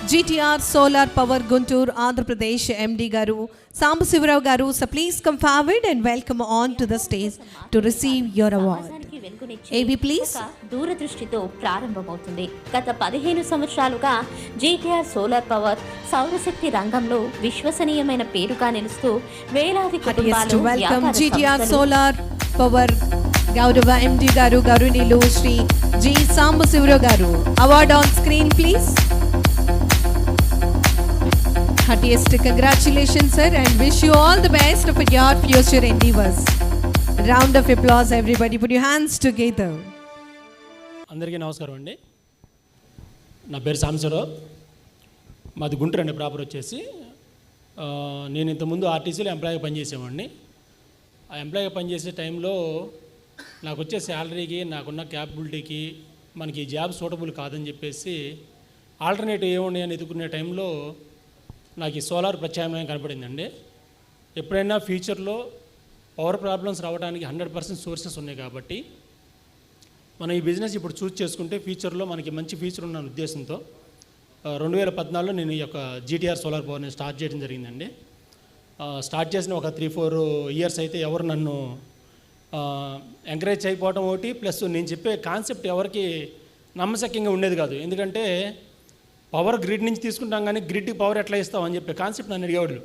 GTR Solar Power Guntur, Andhra Pradesh MD Garu, Sambasivaravu Garu. So please come forward and welcome on to the stage to receive your award. AB please. దూరదృష్టితో ప్రారంభమవుతుంది. గత 15 సంవత్సరాలుగా GTR solar power సౌరశక్తి రంగంలో విశ్వసనీయమైన పేరుగా నిలుస్తూ వేలాది కుటుంబాలు welcome GTR Solar Power Gaurava MD Garu Garunilu Shri G Sambasivaravu Garu. Award on screen please. Heartiest congratulations sir and wish you all the best for your future endeavors. Round of applause everybody, put your hands together. అందరికీ నమస్కారం అండి. నా పేరు సాంబశివరావు, మాది గుంటూరు అండి. Proper వచ్చేసి నేను ఇంతకుముందు ఆర్టీసీలో ఎంప్లాయీగా పనిచేసేవాడిని. ఆ ఎంప్లాయీగా పనిచేసే టైంలో నాకు వచ్చే శాలరీకి నాకున్న క్యాపబిలిటీకి మనకి ఈ జాబ్ సూటబుల్ కాదని చెప్పేసి ఆల్టర్నేటివ్ ఏమున్నాయి అని ఎదుర్కొనే టైంలో నాకు ఈ సోలార్ ప్రత్యామ్నాయం కనపడిందండి. ఎప్పుడైనా ఫ్యూచర్లో పవర్ ప్రాబ్లమ్స్ రావడానికి 100% సోర్సెస్ ఉన్నాయి కాబట్టి మనం ఈ బిజినెస్ ఇప్పుడు చూస్ చేసుకుంటే ఫ్యూచర్లో మనకి మంచి ఫ్యూచర్ ఉన్న ఉద్దేశంతో 2014లో నేను ఈ యొక్క GTR సోలార్ పవర్ని స్టార్ట్ చేయడం జరిగిందండి. స్టార్ట్ చేసిన ఒక 3-4 ఇయర్స్ అయితే ఎవరు నన్ను ఎంకరేజ్ చేయకపోవడం ఒకటి, ప్లస్ నేను చెప్పే కాన్సెప్ట్ ఎవరికి నమ్మశక్యంగా ఉండేది కాదు. ఎందుకంటే పవర్ గ్రిడ్ నుంచి తీసుకుంటాం కానీ గ్రిడ్కి పవర్ ఎట్లా ఇస్తాం అని చెప్పే కాన్సెప్ట్ నన్ను అడిగేవాళ్ళు.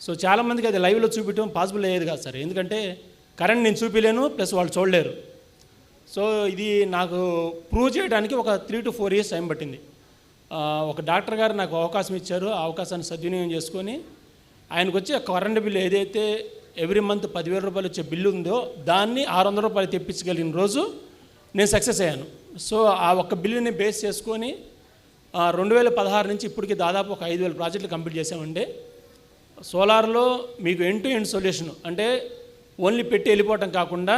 సో చాలామందికి అది లైవ్లో చూపించడం పాసిబుల్ అయ్యేది కాదు సార్, ఎందుకంటే కరెంట్ నేను చూపించలేను, ప్లస్ వాళ్ళు చూడలేరు. సో ఇది నాకు ప్రూవ్ చేయడానికి ఒక 3 to 4 ఇయర్స్ టైం పట్టింది. ఒక డాక్టర్ గారు నాకు అవకాశం ఇచ్చారు. ఆ అవకాశాన్ని సద్వినియోగం చేసుకొని ఆయనకు వచ్చే కరెంట్ బిల్లు ఏదైతే ఎవ్రీ మంత్ 10,000 రూపాయలు వచ్చే బిల్లు ఉందో దాన్ని 600 రూపాయలు తెప్పించగలిగిన రోజు నేను సక్సెస్ అయ్యాను. సో ఆ ఒక్క బిల్లుని బేస్ చేసుకొని 2016 నుంచి ఇప్పటికి దాదాపు ఒక 5,000 ప్రాజెక్టులు కంప్లీట్ చేసామండి. సోలార్లో మీకు ఎండ్ టు ఎండ్ సొల్యూషన్ అంటే ఓన్లీ పెట్టి వెళ్ళిపోవటం కాకుండా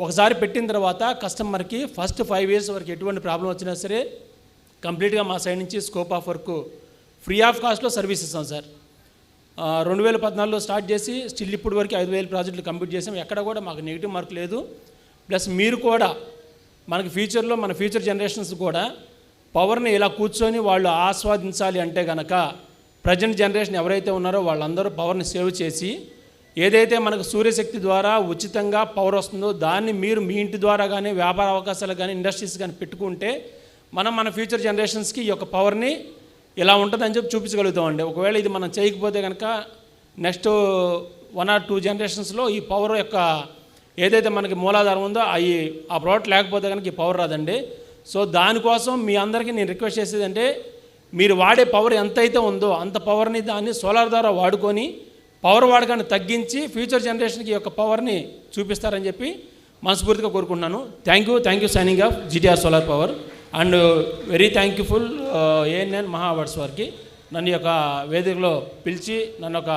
ఒకసారి పెట్టిన తర్వాత కస్టమర్కి ఫస్ట్ 5 years వరకు ఎటువంటి ప్రాబ్లం వచ్చినా సరే కంప్లీట్గా మా సైడ్ నుంచి scope of work free of కాస్ట్లో సర్వీస్ ఇస్తాం సార్. 2014లో స్టార్ట్ చేసి స్టిల్ ఇప్పటి వరకు 5,000 ప్రాజెక్టులు కంప్లీట్ చేసాం. ఎక్కడ కూడా మాకు నెగిటివ్ మార్క్ లేదు. ప్లస్ మీరు కూడా మనకి ఫ్యూచర్లో మన ఫ్యూచర్ జనరేషన్స్ కూడా పవర్ని ఇలా కూర్చొని వాళ్ళు ఆస్వాదించాలి అంటే కనుక ప్రజెంట్ జనరేషన్ ఎవరైతే ఉన్నారో వాళ్ళందరూ పవర్ని సేవ్ చేసి ఏదైతే మనకు సూర్యశక్తి ద్వారా ఉచితంగా పవర్ వస్తుందో దాన్ని మీరు మీ ఇంటి ద్వారా కానీ వ్యాపార అవకాశాలు కానీ ఇండస్ట్రీస్ కానీ పెట్టుకుంటే మన ఫ్యూచర్ జనరేషన్స్కి ఈ యొక్క పవర్ని ఇలా ఉంటుందని చెప్పి చూపించగలుగుతామండి. ఒకవేళ ఇది మనం చేయకపోతే కనుక నెక్స్ట్ 1 or 2 జనరేషన్స్లో ఈ పవర్ యొక్క ఏదైతే మనకి మూలాధారం ఉందో ఆ ప్రోడక్ట్ లేకపోతే కనుక ఈ పవర్ రాదండి. సో దానికోసం మీ అందరికీ నేను రిక్వెస్ట్ చేసేది అంటే మీరు వాడే పవర్ ఎంతైతే ఉందో అంత పవర్ని దాన్ని సోలార్ ద్వారా వాడుకొని పవర్ వాడకాన్ని తగ్గించి ఫ్యూచర్ జనరేషన్కి ఈ యొక్క పవర్ని చూపిస్తారని చెప్పి మనస్ఫూర్తిగా కోరుకుంటున్నాను. Thank you signing off GTR solar power and very thankful ANN మహా అవార్డ్స్ వారికి నన్ను యొక్క వేదికలో పిలిచి నన్ను ఒక